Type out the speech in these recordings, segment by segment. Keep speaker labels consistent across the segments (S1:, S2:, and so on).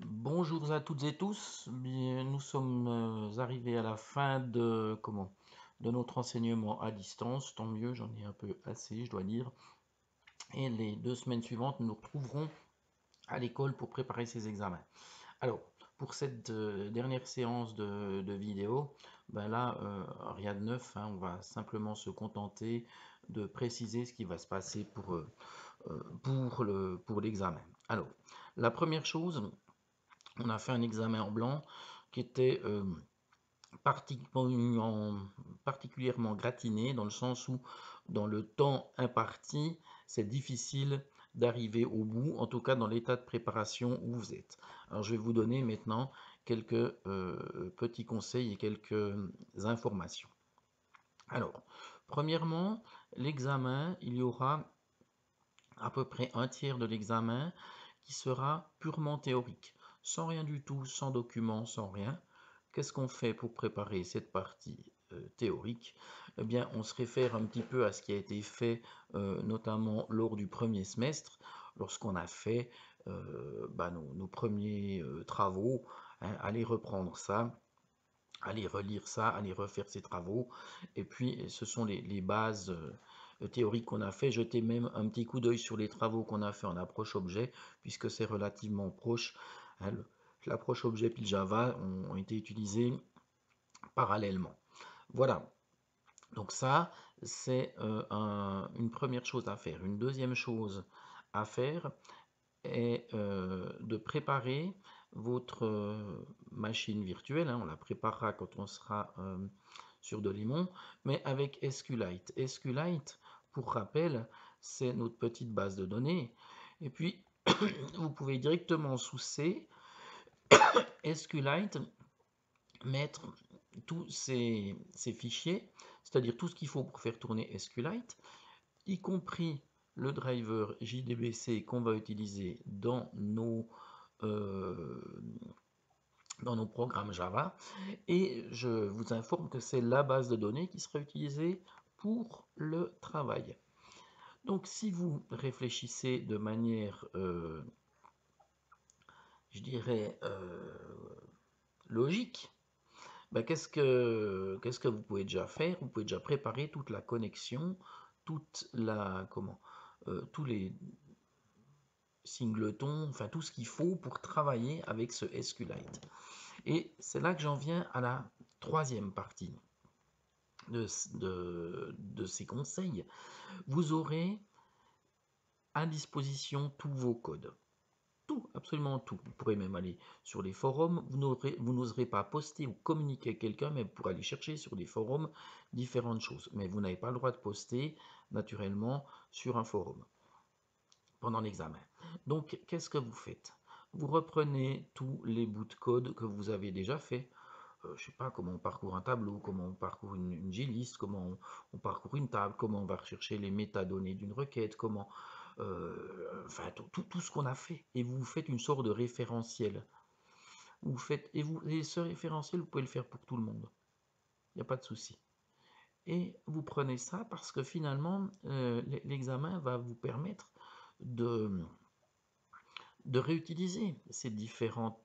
S1: Bonjour à toutes et tous. Bien, nous sommes arrivés à la fin de notre enseignement à distance. Tant mieux, j'en ai un peu assez, je dois dire. Et les 2 semaines suivantes, nous nous retrouverons à l'école pour préparer ces examens. Alors, pour cette dernière séance de vidéo, ben là, rien de neuf, hein. On va simplement se contenter de préciser ce qui va se passer pour l'examen. Alors, la première chose, on a fait un examen en blanc qui était particulièrement gratiné, dans le sens où, dans le temps imparti, c'est difficile d'arriver au bout, en tout cas dans l'état de préparation où vous êtes. Alors je vais vous donner maintenant quelques petits conseils et quelques informations. Alors, premièrement, l'examen, il y aura à peu près un tiers de l'examen qui sera purement théorique, sans rien du tout, sans document, sans rien. Qu'est-ce qu'on fait pour préparer cette partie théorique? Eh bien, on se réfère un petit peu à ce qui a été fait, notamment lors du premier semestre, lorsqu'on a fait nos premiers travaux, hein. Allez reprendre ça, allez relire ça, allez refaire ces travaux, et puis ce sont les bases théoriques qu'on a fait. Jetez même un petit coup d'œil sur les travaux qu'on a fait en approche objet, puisque c'est relativement proche, hein. L'approche objet puis le Java ont été utilisés parallèlement. Voilà, donc ça, c'est une première chose à faire. Une deuxième chose à faire est de préparer votre machine virtuelle, hein. On la préparera quand on sera sur Dolémon, mais avec SQLite. SQLite, pour rappel, c'est notre petite base de données. Et puis, vous pouvez directement sous C, SQLite, mettre tous ces fichiers, c'est-à-dire tout ce qu'il faut pour faire tourner SQLite, y compris le driver JDBC qu'on va utiliser euh, dans nos programmes Java. Et je vous informe que c'est la base de données qui sera utilisée pour le travail. Donc si vous réfléchissez de manière, je dirais, logique, ben qu'est-ce que vous pouvez déjà faire? Vous pouvez déjà préparer toute la connexion, tous les singletons, enfin tout ce qu'il faut pour travailler avec ce SQLite. Et c'est là que j'en viens à la troisième partie de ces conseils. Vous aurez à disposition tous vos codes. Tout, absolument tout. Vous pourrez même aller sur les forums. Vous n'oserez pas poster ou communiquer avec quelqu'un, mais pour aller chercher sur des forums différentes choses. Mais vous n'avez pas le droit de poster, naturellement, sur un forum pendant l'examen. Donc, qu'est-ce que vous faites? Vous reprenez tous les bouts de code que vous avez déjà fait. Je sais pas comment on parcourt un tableau, comment on parcourt une G-list, comment on parcourt une table, comment on va rechercher les métadonnées d'une requête, enfin tout ce qu'on a fait. Et vous faites une sorte de référentiel. Et ce référentiel, vous pouvez le faire pour tout le monde. Il n'y a pas de souci. Et vous prenez ça parce que finalement, l'examen va vous permettre de, de réutiliser ces différents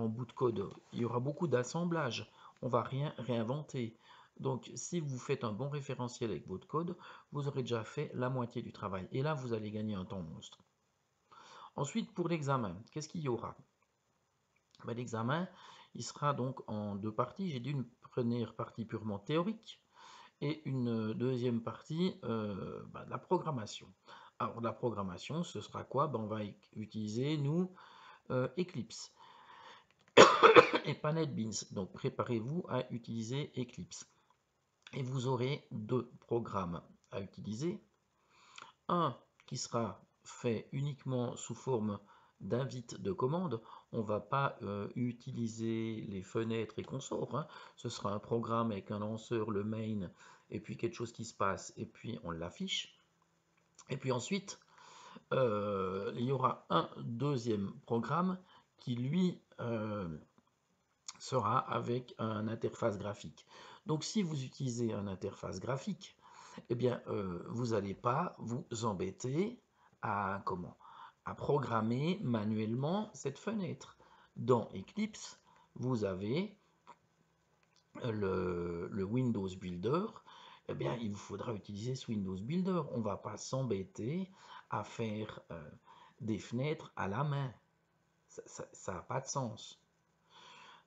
S1: bouts de code. Il y aura beaucoup d'assemblage. On va rien réinventer. Donc, si vous faites un bon référentiel avec votre code, vous aurez déjà fait la moitié du travail. Et là, vous allez gagner un temps monstre. Ensuite, pour l'examen, qu'est-ce qu'il y aura? Ben, l'examen, il sera donc en deux parties. J'ai dit une première partie purement théorique et une deuxième partie de la programmation. Alors, la programmation, ce sera quoi? Ben, on va utiliser, nous, Eclipse et pas NetBeans. Donc préparez-vous à utiliser Eclipse. Et vous aurez deux programmes à utiliser. Un qui sera fait uniquement sous forme d'invite de commande. On ne va pas utiliser les fenêtres et consorts, hein. Ce sera un programme avec un lanceur, le main, et puis quelque chose qui se passe, et puis on l'affiche. Et puis ensuite, il y aura un deuxième programme qui, lui, sera avec un interface graphique. Donc si vous utilisez un interface graphique, eh bien vous n'allez pas vous embêter à à programmer manuellement cette fenêtre. Dans Eclipse, vous avez le Windows Builder. Eh bien, il vous faudra utiliser ce Windows Builder. On ne va pas s'embêter à faire des fenêtres à la main. Ça n'a pas de sens.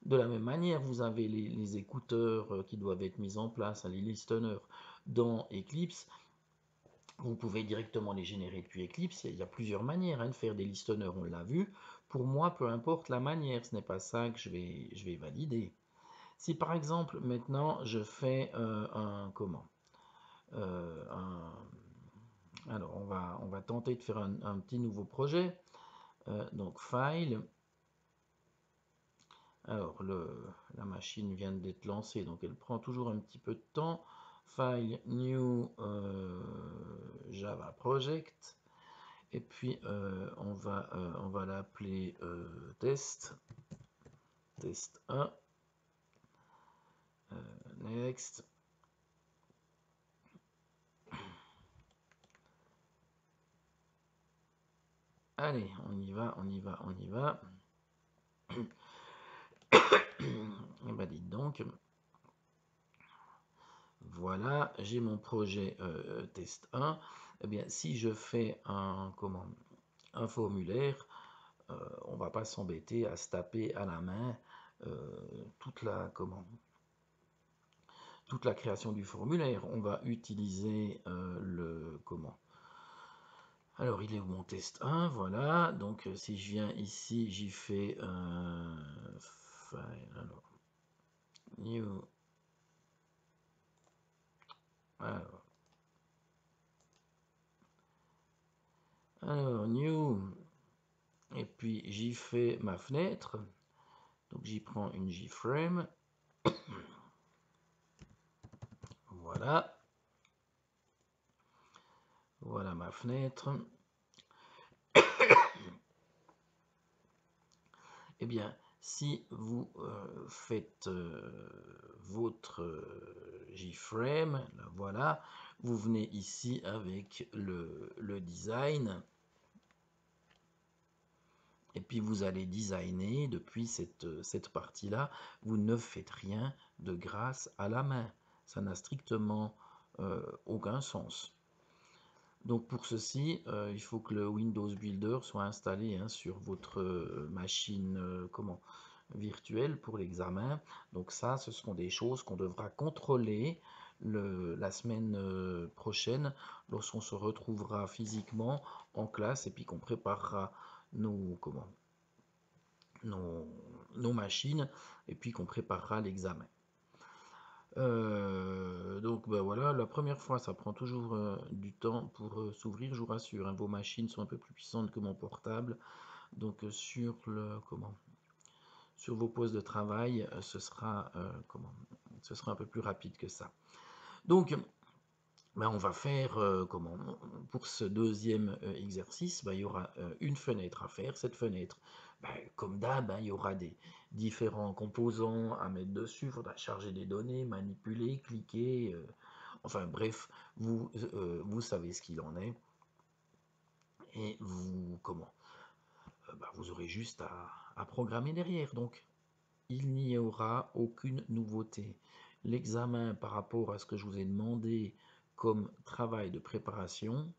S1: De la même manière, vous avez les écouteurs qui doivent être mis en place, les listeners dans Eclipse. Vous pouvez directement les générer depuis Eclipse. Il y a plusieurs manières de faire des listeners, on l'a vu. Pour moi, peu importe la manière, ce n'est pas ça que je vais valider. Si par exemple, maintenant, je fais alors, on va tenter de faire un petit nouveau projet. Donc, File. Alors, la machine vient d'être lancée, donc elle prend toujours un petit peu de temps. File, New Java Project. Et puis, on va l'appeler test 1. Next. Allez, on y va. Et bah dites donc, voilà, j'ai mon projet test 1. Eh bien, si je fais un formulaire, on va pas s'embêter à se taper à la main toute la création du formulaire. On va utiliser alors, il est où mon test 1? Voilà. Donc, si je viens ici, j'y fais file. Alors, new. Alors, new. Et puis, j'y fais ma fenêtre. Donc, j'y prends une JFrame. Voilà. Voilà ma fenêtre. Eh bien, si vous faites votre JFrame, voilà, vous venez ici avec le design. Et puis vous allez designer depuis cette partie-là. Vous ne faites rien de grâce à la main. Ça n'a strictement aucun sens. Donc pour ceci, il faut que le Windows Builder soit installé sur votre machine virtuelle pour l'examen. Donc ça, ce seront des choses qu'on devra contrôler la semaine prochaine lorsqu'on se retrouvera physiquement en classe et puis qu'on préparera nos, nos machines et puis qu'on préparera l'examen. Donc ben voilà, la première fois ça prend toujours du temps pour s'ouvrir, je vous rassure, vos machines sont un peu plus puissantes que mon portable, donc sur sur vos postes de travail, ce sera un peu plus rapide que ça. Donc ben, on va faire pour ce deuxième exercice, ben, il y aura une fenêtre à faire. Cette fenêtre, ben, comme d'hab, il y aura des différents composants à mettre dessus. Il faudra charger des données, manipuler, cliquer. Enfin bref, vous savez ce qu'il en est. Et vous vous aurez juste à programmer derrière. Donc il n'y aura aucune nouveauté. L'examen par rapport à ce que je vous ai demandé comme travail de préparation,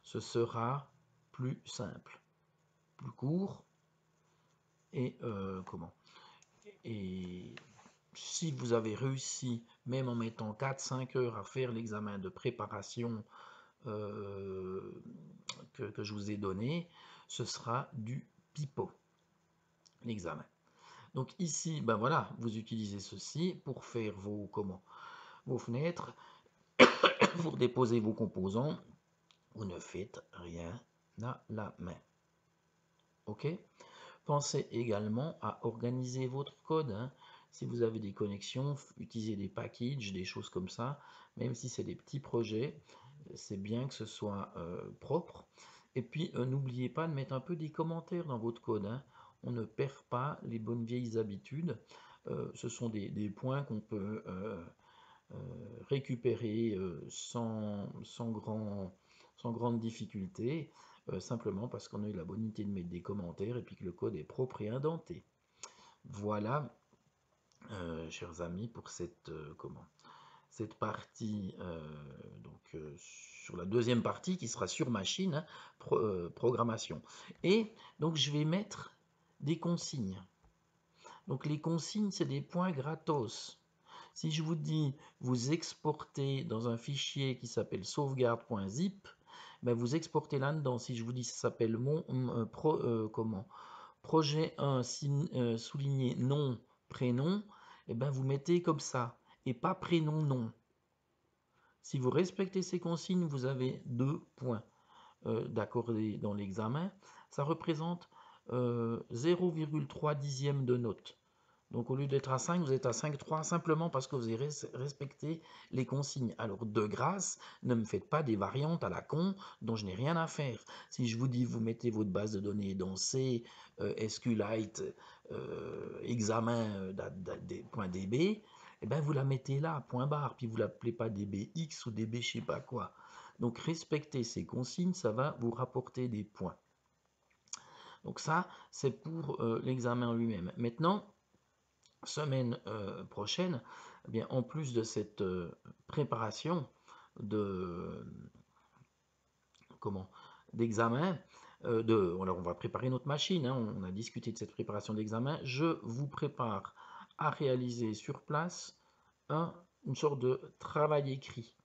S1: ce sera plus simple, plus court et et si vous avez réussi, même en mettant 4-5 heures à faire l'examen de préparation que je vous ai donné, ce sera du pipeau, l'examen. Donc ici, ben voilà, vous utilisez ceci pour faire vos fenêtres, pour déposer vos composants. Vous ne faites rien à la main. OK? Pensez également à organiser votre code. Si vous avez des connexions, utilisez des packages, des choses comme ça. Même si c'est des petits projets, c'est bien que ce soit propre. Et puis, n'oubliez pas de mettre un peu des commentaires dans votre code. On ne perd pas les bonnes vieilles habitudes. Ce sont des points qu'on peut récupérer sans grande difficulté. simplement parce qu'on a eu la bonne idée de mettre des commentaires et puis que le code est propre et indenté. Voilà, chers amis, pour cette partie, sur la deuxième partie qui sera sur machine, hein, programmation. Et donc je vais mettre des consignes. Donc les consignes, c'est des points gratos. Si je vous dis, vous exportez dans un fichier qui s'appelle sauvegarde.zip, ben vous exportez là-dedans. Si je vous dis, ça s'appelle projet 1 souligné nom, prénom, et ben vous mettez comme ça, et pas prénom, nom. Si vous respectez ces consignes, vous avez 2 points d'accordé dans l'examen. Ça représente 0,3 dixième de note. Donc au lieu d'être à 5, vous êtes à 5,3 simplement parce que vous avez respecté les consignes. Alors de grâce, ne me faites pas des variantes à la con dont je n'ai rien à faire. Si je vous dis vous mettez votre base de données dans C, SQLite, examen .db, eh ben vous la mettez là, point barre, puis vous l'appelez pas DBX ou DB je sais pas quoi. Donc respectez ces consignes, ça va vous rapporter des points. Donc ça, c'est pour l'examen lui-même. Maintenant, semaine prochaine, eh bien, en plus de cette préparation d'examen, alors on va préparer notre machine, hein, on a discuté de cette préparation d'examen, je vous prépare à réaliser sur place une sorte de travail écrit.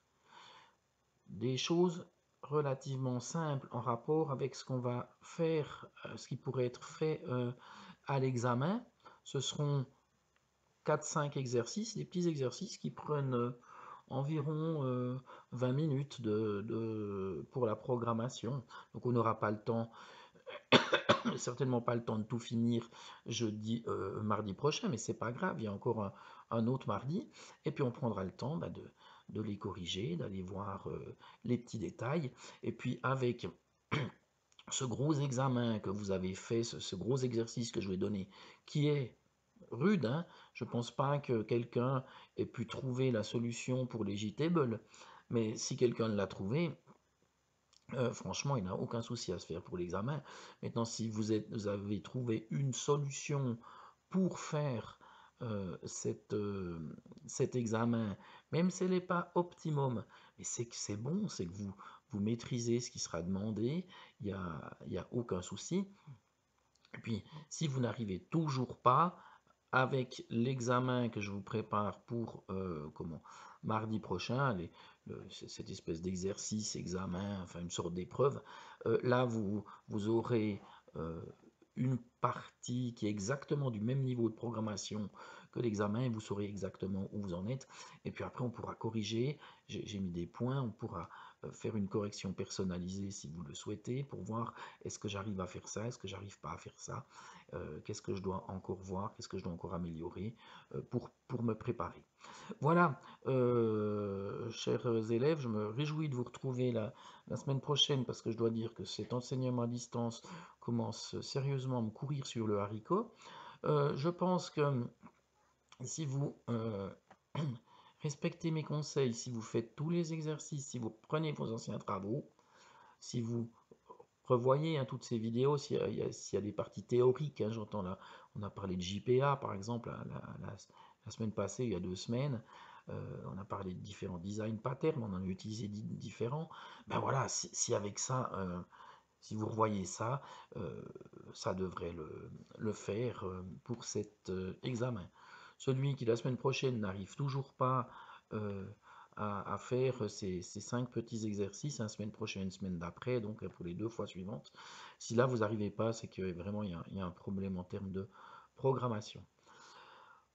S1: Des choses relativement simples en rapport avec ce qu'on va faire, ce qui pourrait être fait à l'examen. Ce seront 4-5 exercices, des petits exercices qui prennent environ 20 minutes pour la programmation. Donc on n'aura pas le temps, certainement pas le temps de tout finir mardi prochain, mais c'est pas grave, il y a encore un autre mardi. Et puis on prendra le temps de les corriger, d'aller voir les petits détails. Et puis avec ce gros examen que vous avez fait, ce gros exercice que je vais donner, qui est rude, hein. Je ne pense pas que quelqu'un ait pu trouver la solution pour les JTables, mais si quelqu'un l'a trouvé, franchement, il n'a aucun souci à se faire pour l'examen. Maintenant, si vous avez trouvé une solution pour faire cet examen, même si elle n'est pas optimum, mais c'est que c'est bon, c'est que vous maîtrisez ce qui sera demandé, il n'y a aucun souci. Et puis, si vous n'arrivez toujours pas, avec l'examen que je vous prépare pour mardi prochain, cette espèce d'exercice, examen, enfin une sorte d'épreuve, là vous aurez une partie qui est exactement du même niveau de programmation que l'examen et vous saurez exactement où vous en êtes. Et puis après on pourra corriger, j'ai mis des points, on pourra faire une correction personnalisée si vous le souhaitez pour voir est-ce que j'arrive à faire ça, est-ce que j'arrive pas à faire ça. Qu'est-ce que je dois encore voir, qu'est-ce que je dois encore améliorer pour me préparer. Voilà, chers élèves, je me réjouis de vous retrouver la semaine prochaine parce que je dois dire que cet enseignement à distance commence sérieusement à me courir sur le haricot. Je pense que si vous respectez mes conseils, si vous faites tous les exercices, si vous prenez vos anciens travaux, si vous revoyez toutes ces vidéos, s'il y a des parties théoriques, hein, j'entends là, on a parlé de JPA par exemple la semaine passée, il y a 2 semaines, on a parlé de différents design patterns, on en a utilisé différents. Ben voilà, si avec ça, si vous revoyez ça, ça devrait le faire pour cet examen. Celui qui la semaine prochaine n'arrive toujours pas à faire ces 5 petits exercices, la semaine prochaine, semaine d'après, donc pour les 2 fois suivantes. Si là vous n'arrivez pas, c'est que vraiment il y a un problème en termes de programmation.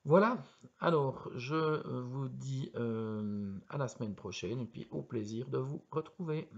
S1: Voilà, alors je vous dis à la semaine prochaine et puis au plaisir de vous retrouver.